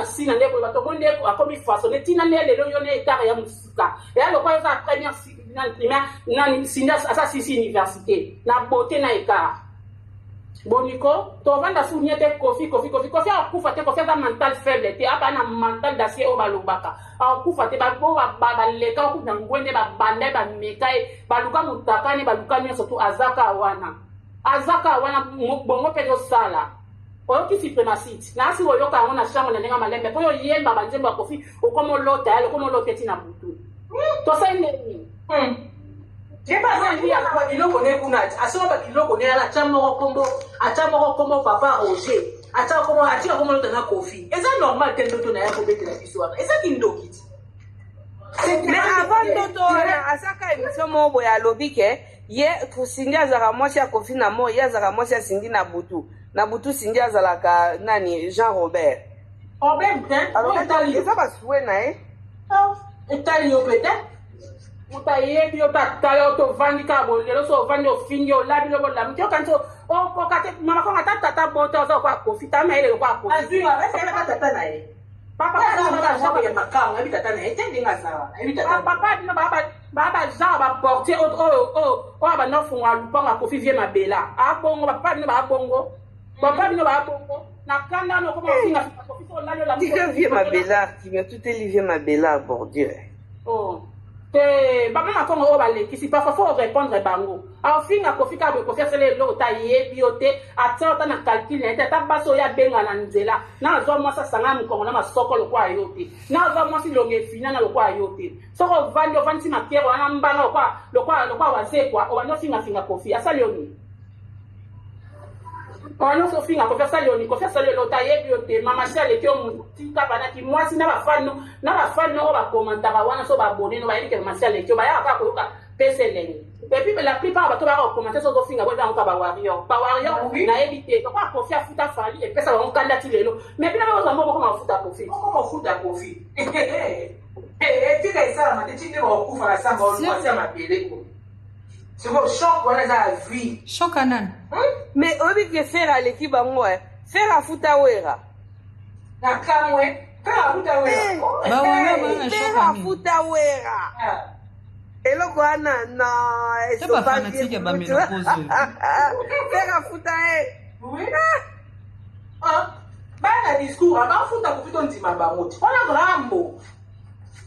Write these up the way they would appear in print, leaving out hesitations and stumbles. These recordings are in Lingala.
sina ndeko bato monde akomi façonné tina ndele lelo yo ne état ya musika ya lo kwa za première na sinda asa sisi université na beauté na écart boniko to vanda sounyete Kofi akufa te Kofi za mental faible te apa na mental d'acier o balobaka akufa te ba bo ba leka ku na ngwende ba bande ba mekai ba luka mutakani ba luka nyo surtout azaka wana bongo pe do sala oyoki suprémaciste na asi oyoka yango na chambre na ndenge malembe po yo yemba banzembo ya Kofi okomo lota ya lokomo loteti na butu tosali nini Jeba zangi ya kwa kiloko ne kuna asoma ba kiloko ne ala chamoko kombo papa Roger acha komo lota na Kofi eza normal tendo to na ya kobetela biso wana eza kindokiti mais avant toto na asaka émission mobo ya lobike ye Cindy azaka mwasi ya Kofi na mo ye azaka mwasi ya Cindy na butu Cindy azalaka nani Jean Robert alors eza basuwe na ye etali yo peut-être muta yebi yo tatala to vandi ka bolelo so vandi ofingi o labi lo la mtio kanto o ko kate mama ko ngata tata bota zo kwa Kofi ta mele kwa Kofi azui wa bese ka tata na ye papa ka na shako ya makao abi tata na ye tende ngasawa abi tata papa dino baba za ba porter o ba no funga lupanga Kofi vie mabela a bongo papa dino ba bongo na kanda no ko finga Kofi so la yo la mtio vie mabela qui me tout Olivier Mabela Bourdieu baba na kongo o bale kisi pa faut répondre bango a finga Kofi ka Kofi sele lo ta yebi ote atata na calcul na ta baso ya benga na nzela na zo mo sa sanga mkongo na masoko lo kwa yote na zo mo si longe fina na lo kwa yote soko vandi makero na mbanga lo kwa wazekwa o no finga Kofi asali oni ono so finga Kofi asali lo ta yebi ote mama shale ke o mutika bana ki mwasi na bafano o ba komantaka wana so ba abonné no ba yeke mama shale ke ba ya ka ko ka peseleng et puis la plupart bato ba commenter so finga bo ba ba warrior na éviter ko Kofi afuta fali et pesa ba nkanda ti lelo mais puis na ba mo ko ma futa Kofi tika isala mate chinde ba okufa na samba o mwasi ya mapele ko c'est bon choc wana za vie choc anan mais obi ke faire l'équipe bango faire afuta wera na kamwe faire afuta wera ba wera ba faire afuta wera eloko wana na eba fanatique ba menopause faire afuta oui bana discours ba futa kupito nzima ba moti ona grambo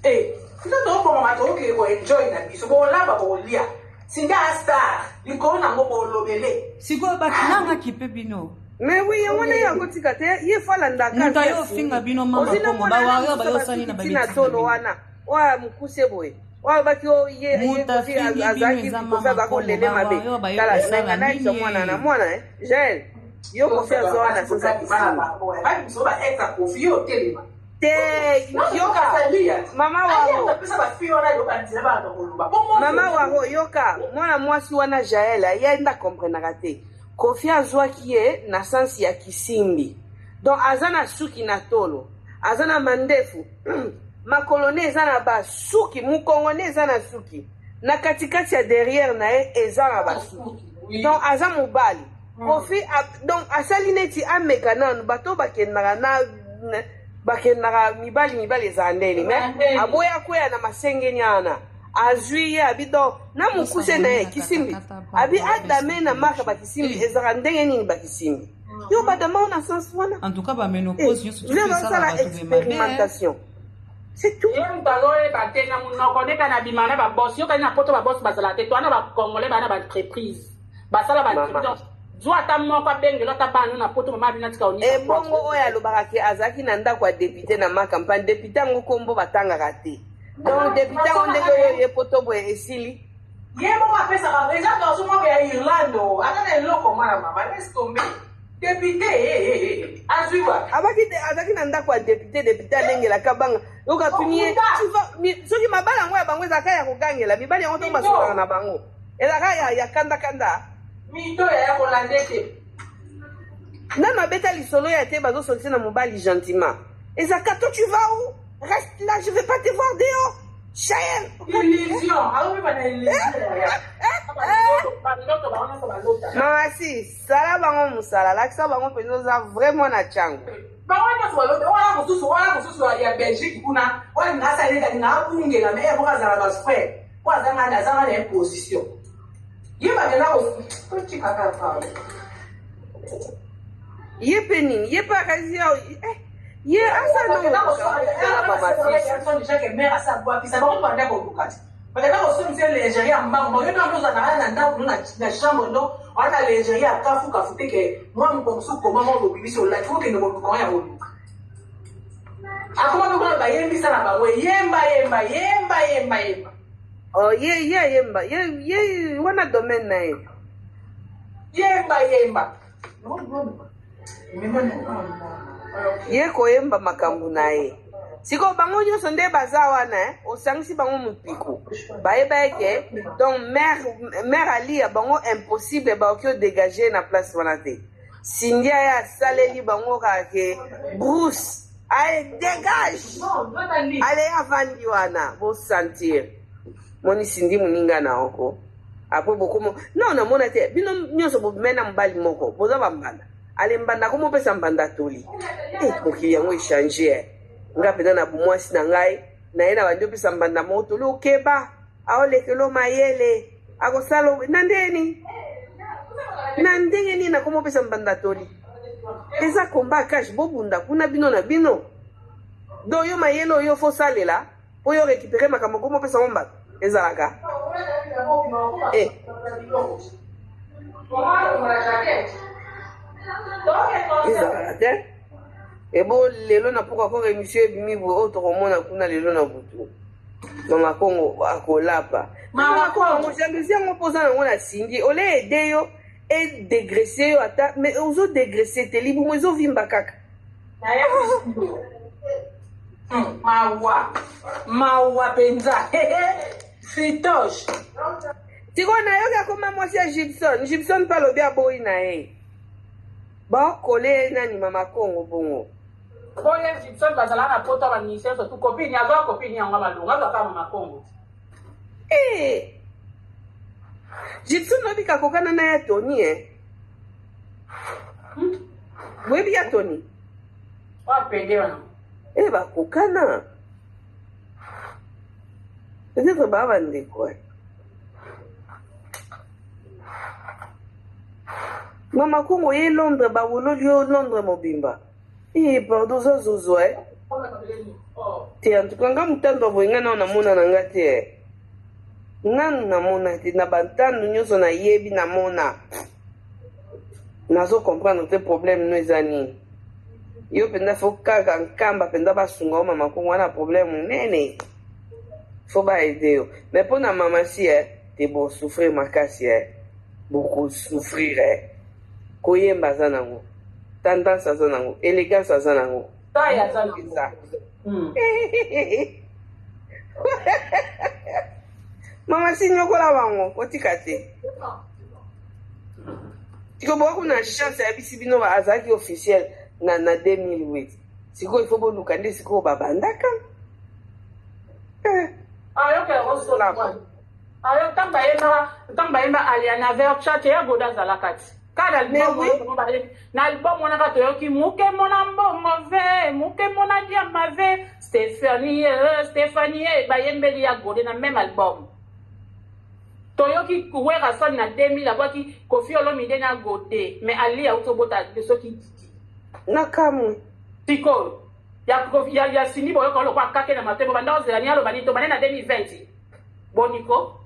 sito to bo mama to ke ko enjoy na biso bo laba bo lia singa star likona ngo bo lobele siko batinanga kipe bino mais oui on est yango tika te ye fala ndaka muta yo finga bino mama komo ba wa yo ba yo sani na ba bina tolo wana wa mukuse boy wa ba kyo ye azaki ko fa ba ko lele mabe kala senga na ito mwana na mwana Jael yo ko fa zo wana sasa kisima ba biso ba exa Kofi yo telema mama waro yoka mwana mwasi wana Jael yenda komprenaka te Kofi azwaki ye na sansi ya kisimbi donc aza na suki na tolo aza na mandefu makolo ne eza na basuki mukongo ne eza na suki na katikati ya derrière na ye eza na basuki donc aza mobali Kofi donc asali neti ameka nanu bato bakendaka mibali ezala ndeni me aboya kwea na masengeni ana azwi ye abi donc na mokuse na ye kisimbi abi adame na marka bakisimbi ezala ndenge nini bakisimbi yo badama na sens wana en tout cas ba menopause yo surtout ça la expérimentation c'est tout mbaloye batena munoko ndeka na bimana ba boss yo kana poto ba boss basala te to ana ba congolais bana ba entreprise basala ba entreprise Zwa ta moko bengelo ta banu na poto mama bina tika oni. Bongo oya alobaka ke azaki na ndako ya député na ma campagne député ngo kombo batangaka te. Donc député ngo ndenge ye poto bo esili. Ye mo apesa ba déjà dans ce moment ya Irlando, akana eloko mara mama laisse tomber. Député azwa. Azaki na ndako ya député ndengela kabanga. Yoka pinie tu vas soki mabala ngo ya bango ezaka ya kogangela mibali ngo to basukana na bango. Elaka ya kanda mito ya kolandete nana beta lisolo ya te bazo solisi na mobali gentiment ezaka toi tu vas où reste là je vais pas te voir dehors Chaël illusion alors pas illusion mama si sala bango musala lakisa bango penza vraiment na chango bawana so balota wala kususu wala Belgique kuna oyo ngasaleka ngabungela me eboka zala ba frère kwa zanga na imposition yeba bena ko tika ka ye penini ye pa kazi yao ye asa no mama déjà que mère asa boa pisa ba ko ndako lukati bakenda ko somse lingerie mbango yo na ndoza na ndako na chambre ndo ona lingerie akafu teke moi mkomsu koma mo bibiso la tuko ke no ko ya oluka akoma ko ba yembi sana ba we yemba oh yemba ye wana domaine na yemba ye koyemba makambo na ye siko bango nyonso nde baza wana osangisi bango mopiku bayeba eke donc mare alia bango impossible baoki odégage na place wana te sindia ye asaleli bango kake bruce aye dégage ale avandi wana bosentir moni sindi moninga na oko apres bokomo non namona te bino nyonso bomena mobali moko boza bambanda ale mbanda komopesa mbanda toli mokili yango echange nga mpena na bomwasi na ngai naye na bandi opesa mbanda moko toli okeba aolekelo mayele akosala na ndenge nini nakomopesa mbanda toli eza komba kashe bobunda kuna bino na bino do yo mayele oyo fosalela po yo récupere makambo komopesa mo mbanda ezalaka ezalaka te ebo lelo na poka koko émission ebimi boye oyo tokomona kuna lelo na butu mama kongo akolapa mama kongo jalousie yango mpoza nango na sindi ole ede yo edegrese yo ata mais ozodegrese te libumu ezovimba kaka mawa penza fritoge tiko nayoki akoma mwasi ya gibson mpe alobi aboyi na ye baokole nani mama kongo bongo oyo gibson bazala na poto baministère surtout copine azwa copine yango balongo azwaka mama kongo gibson obika kokana na ya toni boyebi ya toni wapende wana bakokana peut-être baa bandeko mama kongo ye londres bawololi yo londres mobimba pardon oza zozwa te antuka nga mutando boye nga nao namona na nga te nganu namona te na bantando nyonso nayebi namona nazo comprendre te problème no eza nini yo mpenza fo kaka nkamba mpenza basunga o mama kongo wana problème nene fo baede yo mais mpo na mama si te bosouffrir makasi bokosouffrir koyemba aza nango tendance aza nango élégance aza nango mama si nyokola bango kotika te tiko boka kuna chance yabisi bino azalaki officiel na 2008 sikoyo ifo boluka nde sikoyo babandaka ntango bayemba aliana ver chat ya goda azalaka ti kala na album wana ka toyoki muke mona mbongo ve muke mona diama ve Stéphanie bayembeli ya gode na même album toyoki wera soni na 2000 abwaki Koffi Olomide na gode mais ali autobota soki nakamwe sikoyo ya sini boyoka lokwa kake na matembo banda ozela ni aloba ni to bane na 2020 boniko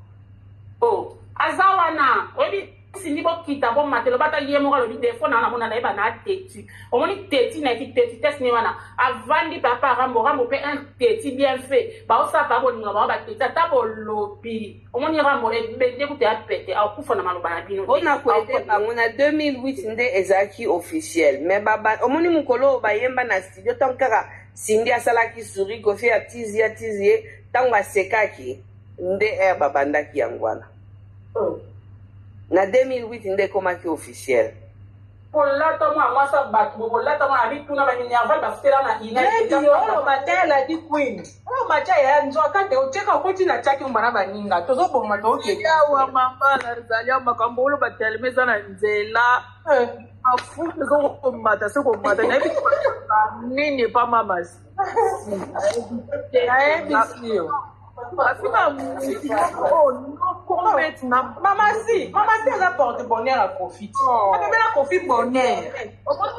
aza wana oyebi sindi bokita bomatelo bata ye moko alobi defo na mona na yeba na teti omoni teti na eki teti testi ni wana avandi papa rambo pe un teti bien fait baosapa boninga bao bateti ata bolobi omoni rambo ebende kute apete akufa na maloba na bino ona kwete bango na 2008 nde ezalaki officiel mais omoni mokolo bayemba na studio ntango kaka sindi asalaki suri Koffi atizi ye ntango asekaki nde babandaki yango wana na 2008 nde ekomaki officiel kolata mwa mwasa bato bokolata mwa abituna baminerval bafutela na inaoloba te eladi queen oyo matya ya nzwaka te otyeka okoti na tyaki mbana baninga tozoboma toyawa mama nazali ya makambo oloba telema eza na nzela mafuta ezokomata se komata nayebi nini pa mamasi Maman si elle apporte bonheur à Kofi. Elle a Kofi bonheur.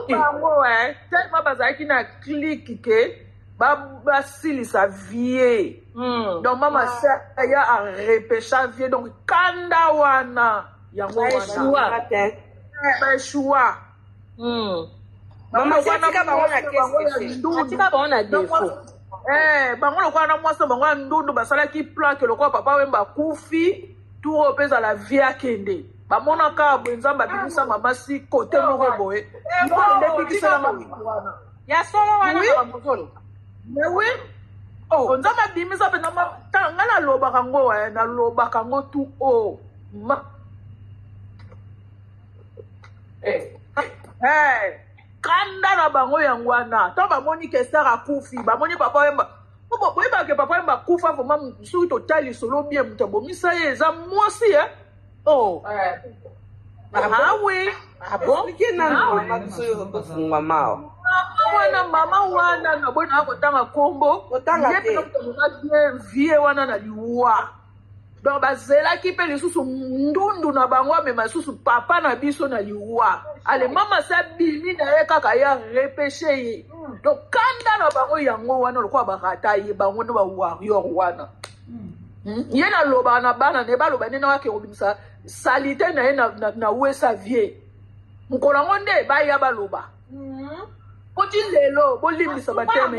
Tellement bazalaki na clique que basilisa vie. Donc maman ya a repêcha vie donc kanda wana yango wana. Baishua. Maman tika baona kesi. Tika baona défaut. Bango lokwa na mwasi bango ndundu basalaki plaque lokwa papa wemba kufi tout opeza la vie akende bamona ka bwenzamba bimisa mama si côté moko boye ya solo wana na mozolo mais oui oh nzamba bimisa pe na tanga na loba kango na loba kango tout oh kanda na bango yango wana to bamoni kesara akufi bamoni papa wemba boyeba ke papa wemba kufa vraiment soki totali solo bien moto abomisa ye eza mwasi oh oui mama wana na boyi na kotanga kombo vie wana na liwa donc bazelaki mpe lisusu ndundu na bango amema lisusu papa na biso na liwa ale mama sa bimi na ye kaka ya repeshe ye donc kanda na bango yango wana lokola bakata ye bango no bawarrior wana ye naloba na bana ne baloba nene wake kobimisa salite na ye na wesa vie mokolo yango nde baya baloba koti lelo bolimbisa bateme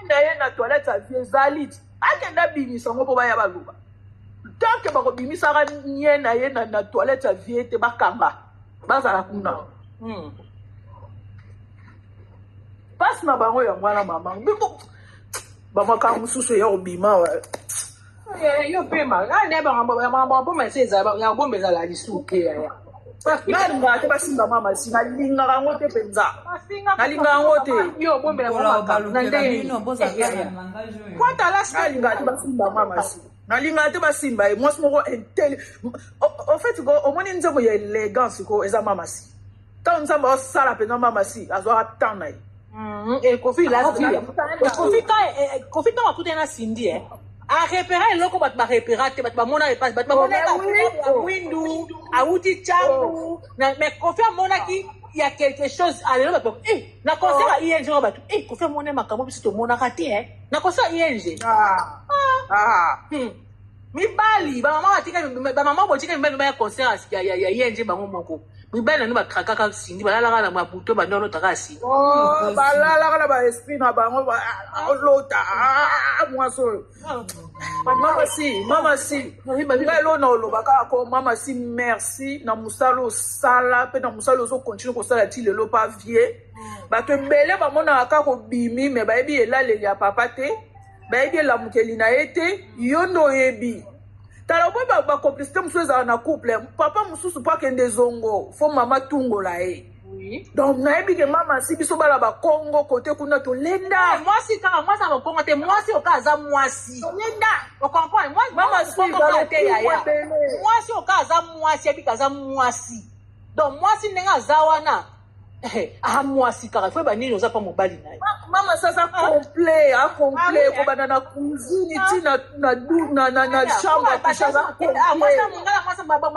na ye na toilette ya vie ezali akenda bimisa ngo mpo baya baloba tanke bakobimisaka nye na ye na toilette ya vie te bakanga bazala kuna pasi na bango yango wana mama biko bamaka mosusu ya kobima yo mpe makambo ya bombe ezala lisuke yaya nalingaka te basimba mama si nalingaka yango te mpenza nalingaka yango te yo bombe nalingaka te basimba mama si nalingaka te basimba ye mwasi moko intele en fait omoni nzembo ya élégance ko eza mama si ntango nzambe osala mpenza mama si azwaka temps na ye Kofi ntango akutana na Cindy arepera eloko bato barepera te bato bamona repase bato bamonaka mwindu awuti changu mais Kofi amonaki ya quelque chose alelo bato na concert ya ING bato Kofi amona makambo biso tomonaka te na concert ya ING mibali bamama botika mibali baya concert ya ING bango moko mibali nanu bakrakaka Cindy balalaka na mabuto bandono takasi balalaka na baesprit na bango olota mwasi oyo mama si ngai lona olobaka ko mama si merci na mosala osala mpe na mosala ozokontinue kosala ti lelo pa vie bato ebele bamonaka kaka kobimi me bayebi elaleli ya papa te bayebi elamukeli na ye te yo nde oyebi tala boyi bacomplicité mosusu ezala na couple papa mosusu po akende zongo fo mama tungola ye donc nayebi ke mama si biso bala bakongo kote kuna tolenda mwasi kaka mwasi na bakongo te mwasi oka aza mwasi tolenda okomprendre mwasi oka aza mwasi abika aza mwasi donc mwasi ndenge aza wana mwasi kaka fo banini oza pa mobali na ye mama sasa complet kobanda na cuisine ti na chambre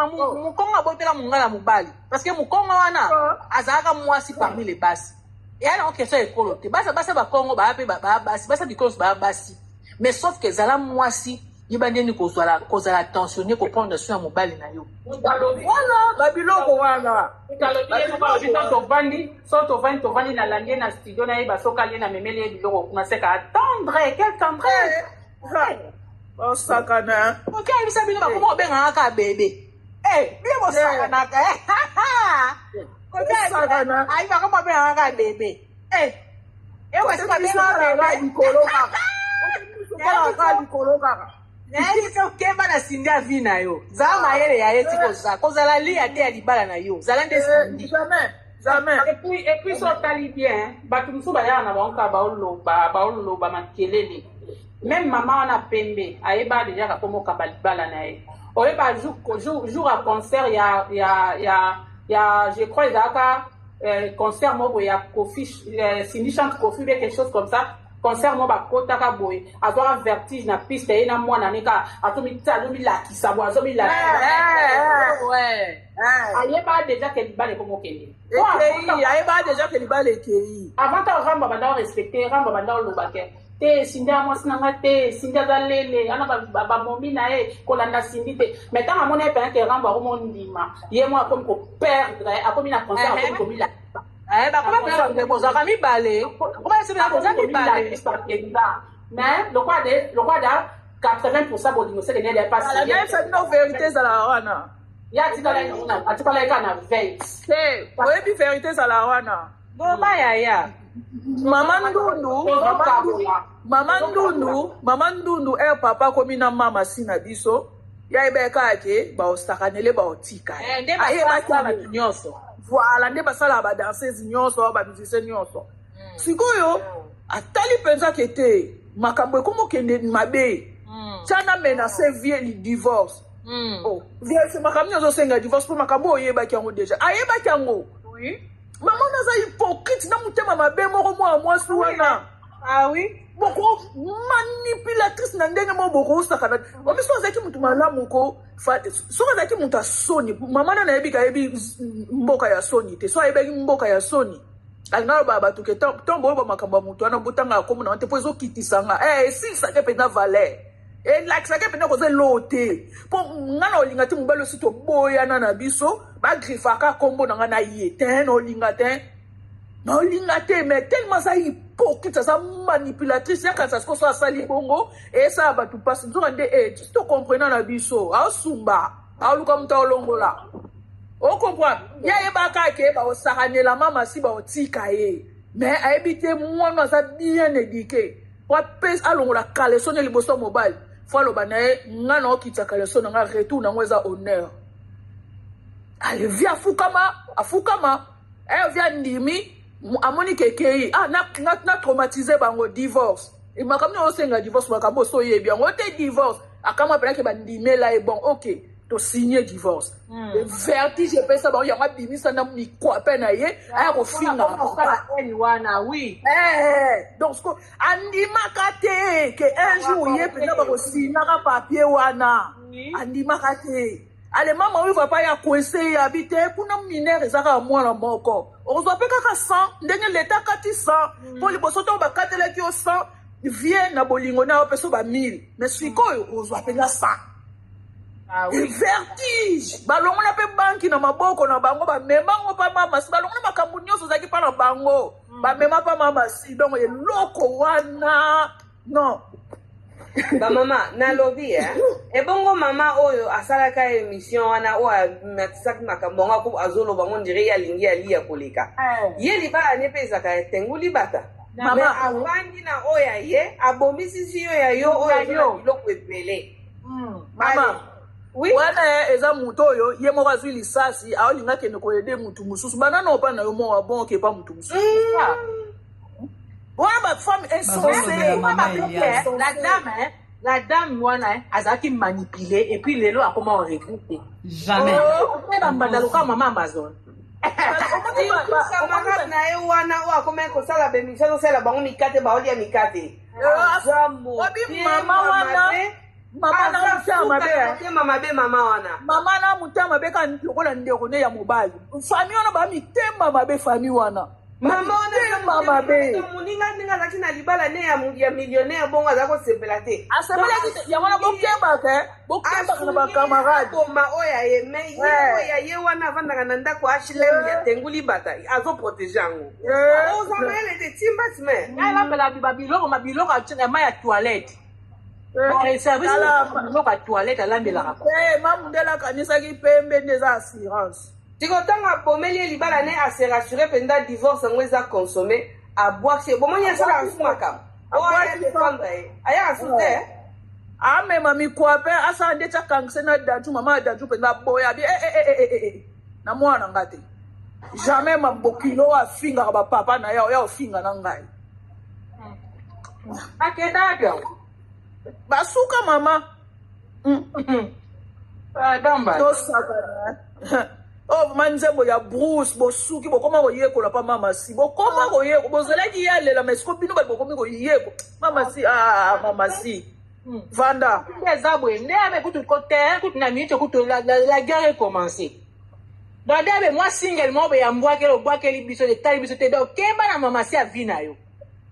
mokongo abotela mongala mobali parce que mokongo wana azalaka mwasi parmi les basi eya nango question ekolo te basa bakongo baya mpe basi basa bikolosi baya basi mais sauf que ezala mwasi yeba ndeni kozala tensionné koprendre soin ya mobali na yo wana babiloko wana so tovandi na landi na studio na ye basokali ye na memeli ye biloko kuna seka attendre quel tendresse osakana oki ayebisa bino bakoma obengaka kaka bebe bie bosakanaka ayi bakoma obengaka kaka bebe likolo kaka nayebisa okemba na Cindy avi na yo zala mayele ya ye ti kozala lia te ya libala na yo zala nde Cindy jamais et puis so tali bien bato mosusu bayaka na bango kaka baoloba makelele même mama wana pembe ayeba deja kakomokaba libala na ye oyeba jour ya concert ya je crois ezalaka concert moko ya Kofi Cindy chante Kofi ou quelque chose comme ça concert mo bakotaka boye azwaka vertige na piste ye na mwana nika azomilakisa bo ayeba déjà ke libala ekomokende ayeba déjà ke libala ekei avant ta ramba banda respecter ramba banda olobake te Cindy ya mwasi nanga te Cindy aza lele ana bamomi na ye kolanda Cindy te mais ntango amoni ye pene ke ramba akomo ndima ye mo akomi koperdre akomi na concert akomi komila bozaka mibale mais le quoi de 80% bolingo c'est que n'est pas si bino vérité ezala wana ya atikala eka na veille te oyebi vérité ezala wana bobayaya mama ndundu papa komi na mama si na biso ya ebeka ake baosakanele baotika ayebaki bato nyonso voilà nde basala badanseuse nyonso bamusicien nyonso sikoyo atali mpenza ke te makambo ekomokende mabe tiana menace vie li divorce makambo nyonso osenga divorce mpo makambo oyebaki yango deja ayebaki yango mama naza hypocrite na motema mabe moko mwa mwasi wana boko manipulatrice na ndenge mo boko osakana omiso azalaki mutu malamu ko soki azalaki mutu asoni mama na nayebika ayebi mboka ya soni te so ayebaki mboka ya soni alinga loba bato ke ntongo oyo bamakambo ya mutu wana botanga akomona te mpo ezokitisanga esilisake mpenza valer elakisake mpenza koza elo te mpo nga na olinga te mobali osi toboyana na biso bagrifaka kombo na nga na ye te na olinga te mais tellement ça hypocrite ça manipulatrice yaka ça ko so asali bongo et ça bato passe nzoka nde to comprendre na biso asumba aluka muta olongola o comprendre ya yebaka ke ba osakanela mama si ba otika ye mais ayebi mwana ça bien éduqué kwa pes alongola kaleso ne liboso mobile faut aloba na ye nga na okitsa kaleso na nga retour na ngweza honneur ale via afukama via ndimi amoni kekei na traumatisé bango divorce makambo osenga divorce makambo so yebi yango te divorce akama pena ke bandimela e bon ok to signer divorce vertige pesa ba yango bimisa na mikwa pena ye aya ko finga wana oui donc ce andimaka te ke un jour ye pena ba ko signer papier wana andimaka te ale mama oyo va pas ya coincé ya bité kuna minere ezaka mwana moko ozwa pe kaka 100 ndenge leta kati 100 pour liboso to bakatelaki yo 100 vie na bolingo na opeso ba 1000 mais sikoyo ozwa pe 100 vertige balongola pe banki na maboko na bango bamemango pa mama si balongola makambo nyonso zaki pa na bango bamema pa mama si donc eloko wana non bamama nalobi ebongo mama oyo asalaka émission wana oyo atisaki makambo ngo azoloba ngo ndire alingi alia koleka ye libala ne mpe ezaka etenguli bata me avandi na oyo ye abomisisi yo ya yo oyo ezona biloko ebele mama wana eza mutu oyo ye moko azwi lisasi aolinga kende koyede mutu mosusu banana opa na yo mowa bon kepa mutu mosusu wana bafemme insensée la dame wana azalaki manipulé et puis lelo akoma en regretter jamais bambanda loka mama Amazon camarade na ye wana oyo akomaki kosala bemission tosala bango mikate baolia mikate mama wana mama na mutema mabe mama wana mama na mutema mabe ka lokola ndeko ne ya mobali fami wana ba mitema mabe fami wana mama wana mabe muninga ndinga azaki na libala ne ya millionnaire bongo aza kosepela te asepelaki yango na bokembaka na bakamarade koma oya ye me oya ye wana avandaka na ndako HLM ya tenguli bata azoprotege yango ozanga ele te timbasi me alambela mabiloko ma ya toilette service biloko ya toilette alambelaka mamundela akanisaki pembe nde eza assurance tikotanga apomeli ye libala ne ase rassure mpenza divorce yango eza consomme abwaki bomoni asala asu makambo oya defendre ye aya asu te amema mikwa mpe asala nde tiakangise na daju mama ya daju mpenza boya bi na mwana nga te jamais mabokilo afingaka bapapa na ye oya ofinga na ngai akendaka basuka mama damba tosakana Oh, manzembo ya Bruce, bosuki, bokoma koyeko la pa mama si. Bokoma koyeko, bozelaki yale la mesko bino ba bokomi koyeko. Mama si, mama si. Vanda. Zabwe, ne ave kutu kote, kutu na minute kutu la guerre est commencée. Donc d'abe moi singlement be yambwa ke li biso de tali biso te donc kemba na mama si avina yo.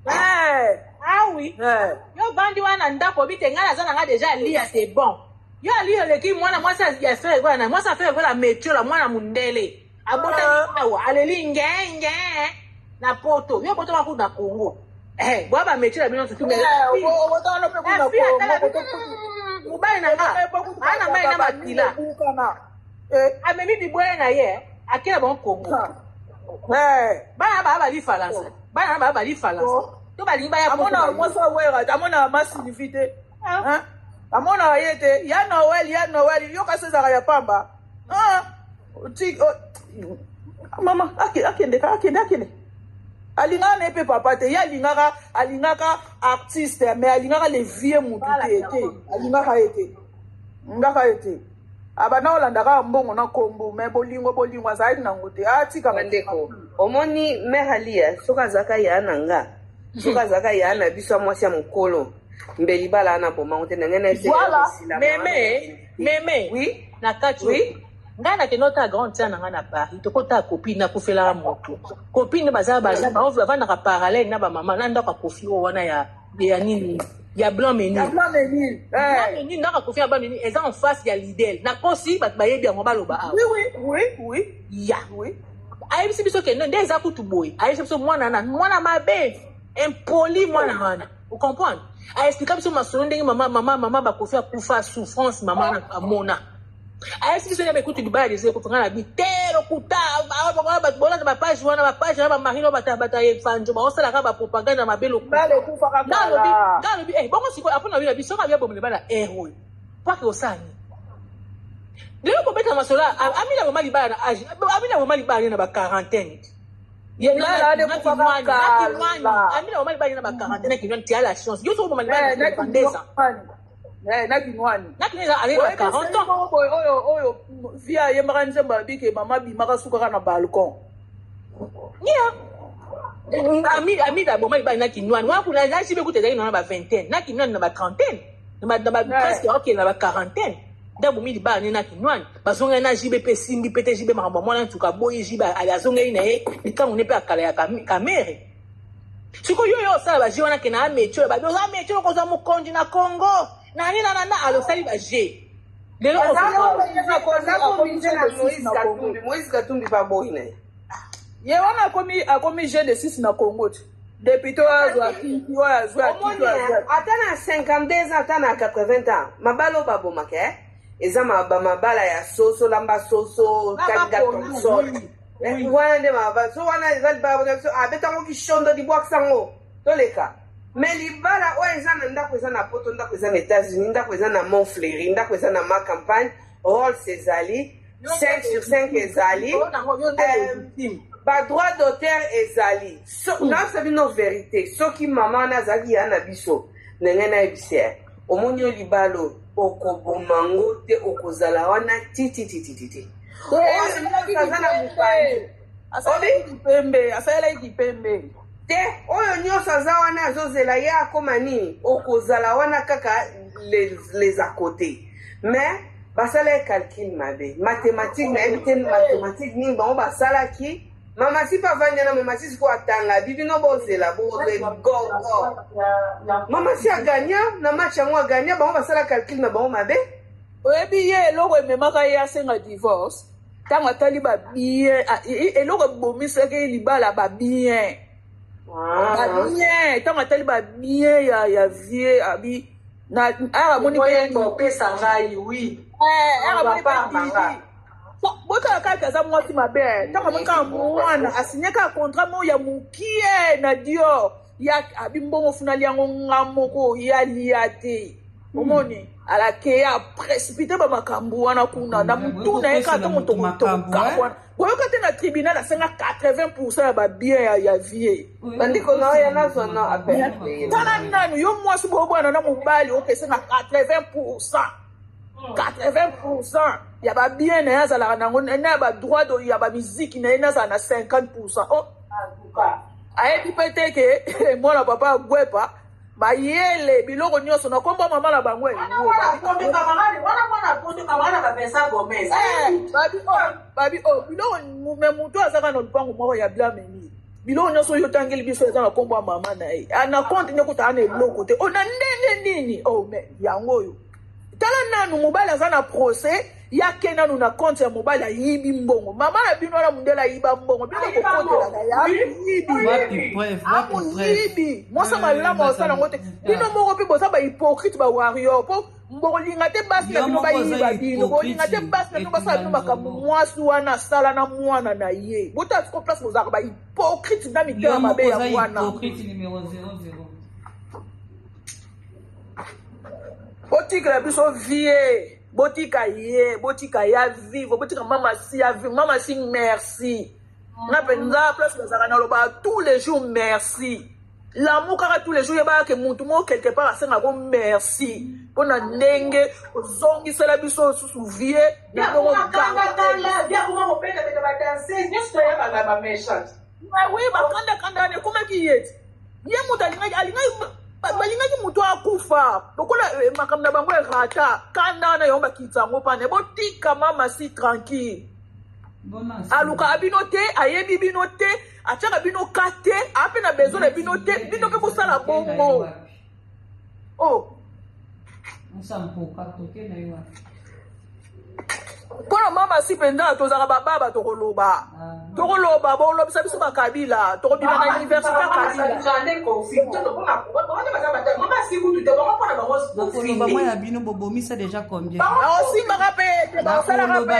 Ah oui. Yo bandi wana ndako bite ngala zana nga déjà lia c'est bon. Yo ali le ki mwana moi ça ya fait quoi na moi ça fait la métier la mwana mundele. Abota awa aleli ngenge na poto. Yo poto maku na Congo. Bwa ba métier la bino tutu mais. Obota no pe ku na Congo. Mubai na nga. Ana mai na batila. Amemi di boye na ye akela bon Congo. Bana ba li falance. Bana ba li falance. To ba li ba ya amona mo so wera amona massivité. Hein? Amona yete ya Noel yo ka sezaka ya pamba. Mama akende. Alingaka ne pe papa te ya alingaka artiste mais alingaka le vieux mutu te alingaka ete. Abana olandaka mbongo na kombo mais bolingo azali nango te atika bandeko omoni mehalia soka zaka ya nanga soka zaka ya na biso mwasi ya mokolo mbeli bala na boma te nangena ese voilà meme oui na kati oui ngana ke nota grande tia nanga na Paris to kota copine na kufela moto copine baza on va vendre ka parallèle na ba mama na ndaka kofi o wana ya nini ya blanc meni na kofi ya blanc meni eza en face ya Lidl na kosi ba yebi yango baloba oui ya ayebisi biso ke nde eza kutu boy ayebisi biso mwana mabe impoli mwana wana vous comprenez ayexplique biso masolo ndenge mama bakofi akufa souffrance mama na amona ayebisi biso nde ekutu libala des ekufanga na bitero kuta bolanda bapage wana bapage na bamarino bata yefanjo baosalaka bapropagande na mabelo ngalobi bongo sikoyo apona bina biso ka bia bomele bana héroe pake osani lelo kobeta masolo amina bomali bana na age amina bomali bana na ba quarantaine amina bomali bana na ba quarantaine qui vient la chance yo so bomali bana na 22 ans na kinwani ale ba 40 ans oyo via yembaka nzemba bike mama bimaka sukaka na balcon ami da bomali bana na kinwani wa kuna na sibe kutezali na ba vingtaine na kinwani na ba trentaine na ba presque ok na ba quarantaine da bomili bana na kinwani bazonga na jibe pe simbi pete jibe makambo mwana tuka boyi jibe azonga ina ye bitango ne pe akala ya kamere siko yo sala ba jiwana ke na mecho ba do mecho ko za mukonji na Congo na alosali ba G lelo Moïse Katumbi pa boyi na ye wana akomi G de 6 na Congo depuis to azwa ata na 52 ans ata na 80 ans mabalo babomaka eza mabala ya soso lamba soso kanga tonso wana nde mabala so wana eza libala abetango kishondo dibwakisango toleka mais libala oyo eza na ndako eza na poto ndako eza na États-Unis ndako eza na Montfleury ndako eza na ma campagne Rolls ezali 5/5 ezali ba droit d'auteur ezali nasabi no vérité soki mama wana azalaki ya na biso ndenge nayebisa omoni yo libalo okobomango te okozala wana tititititi asalaki kipembe te oyo nyonso aza wana azozela ye akoma nini okozala wana kaka les à côté mais basala calcul mabe mathématique nayebi te mathématique nini bango basalaki mama si pa vanya na mama si siko atanga bibino bozela gogo mama si aganya na match yango aganya bango basala calcul na bango mabe oyebi ye eloko ememaka ye asenga divorce ntango atali babien eloko ebomisaki libala babien ntango atali babien ya vie abi aramoni pesa ngai oui botala kaka aza mwasi mabe ntango amonika mwana asinyaka contrat mo ya mokie na Dior ya abi mbongo funali yango nga moko yalia te omoni alake ya précipité bamakambo wana kuna na mutu na ye kaka motokotoka wana boyoka te na tribunal asenga 80% ya babien ya vie bandiko na oyo nazwa na appel tala nanu yo mwasi boyobwana na mobali okesenga 80%. 80%. Il y a bien, il y a droit de, il y a musique, il y a 50%. Oh, ayebi pete ke mwana papa gwepa bayele biloko nyonso na kombo mama na bango babi biloko me mutu azaka na lupango moko ya blameni biloko nyonso oyo otangeli biso eza na kombo ya mama na ye ana compte nyekuta ana eloko te ona ndenge nini me yango oyo tala nanu mobali aza na procès yake nanu na compte ya mobali ayibi mbongo mama na bino wana mundele ayiba mbongo bino kokotelaka yayibi mwasa malamu osala yango te bino moko mpe boza bahypocrite bawario mpo bokolinga te basi na bino bayiba bino bolinga te basi na bino basala bino makambo mwasi wana asala na mwana na ye botala siko place bozalaka bahypocrite na mitema mabe ya mwana botikela biso vie botika ya vivre botika mama si ya vivre mama si merci na penza place bazaka na loba tous les jours merci l'amour kaka tous les jours yeba ke mutu mo quelque part asenga ko merci pona ndenge ozongisela biso susu vie na bongo kanga bien comment on peut te ba danser juste ya ba méchant oui bakanda ne comment qui est ye mutu alinga balingaki mutu akufa lokola makambo na bango erata kanda na yo bakitisa yango pane botika mama si tranquille aluka abino te ayebi bino te atiaka bino ka te ape na besoin na bino te bino mpe kosala bongo mpona mama si mpenza tozaka bababa tokoloba bolobisa biso bakabila tokobima na université bakoloba ya bino bobomisa déjà combien osimbaka mpe basalaka mpe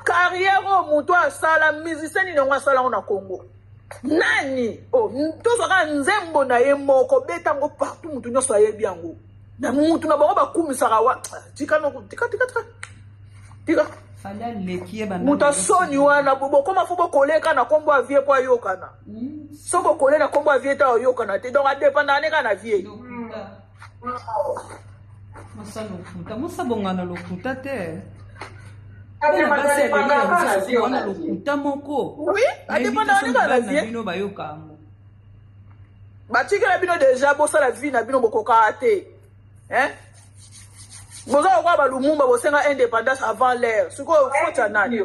carrière oyo moto asala musicien nini yango asala ngo na congo nani tozwaka nzembo na ye moko betango partout motu nyonso ayebi yango na mutu na bango bakumisaka wa tika mutu asoni wana bokoma fo bokoleka na kombo ya vie po ayokana so bokole na kombo ya vie ta oyokana te donc adépendaka ne ka na vie mosabongana lokuta te wana lokuta moko oui adépendaka ne ka na vie bino bayokango batikela bino déjà bosala vie na bino bokokaa te boza kokwa balumumba bosenga indépendance avant l'air sikoyo fota nani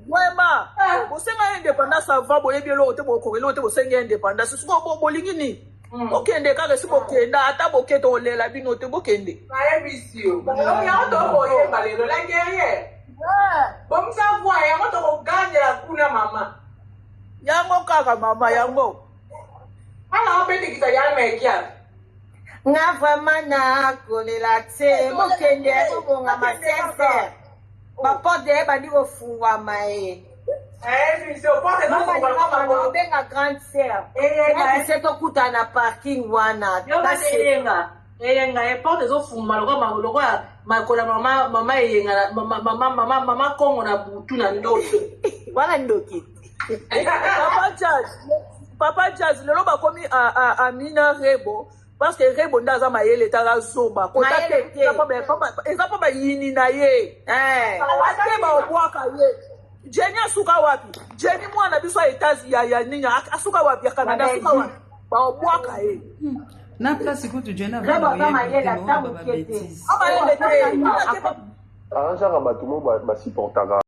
vraiment bosenga indépendance avant boyebi eloko te bokokeli te bosenga indépendance sikoyo bolingi nini bokende kaka esi bokenda ata bokete olela bino te bokende yango kaka mama yango ana opetikisa ya mekia nga vraiment na kolela te bokende obonga masese baporte bandi kofungwama ye obenga grande sœur ese tokuta na parking wana eyenga eporte ezofungwa lokola makola mama eyenga mama kongo na butu na ndoto wana ndoki Papa Jazz lelo bakomi Amina Rebo parce que Rebo ndaza mayele tala zoba kota te eza pa bayini na ye ate ba obwaka ye Jenny asuka wapi Jenny mwana biso etazi ya ninya asuka wapi ya Canada asuka wapi ba obwaka ye na place kutu Jenny ba mayele tabu kete amayele te arrangeaka bato mo basiportaka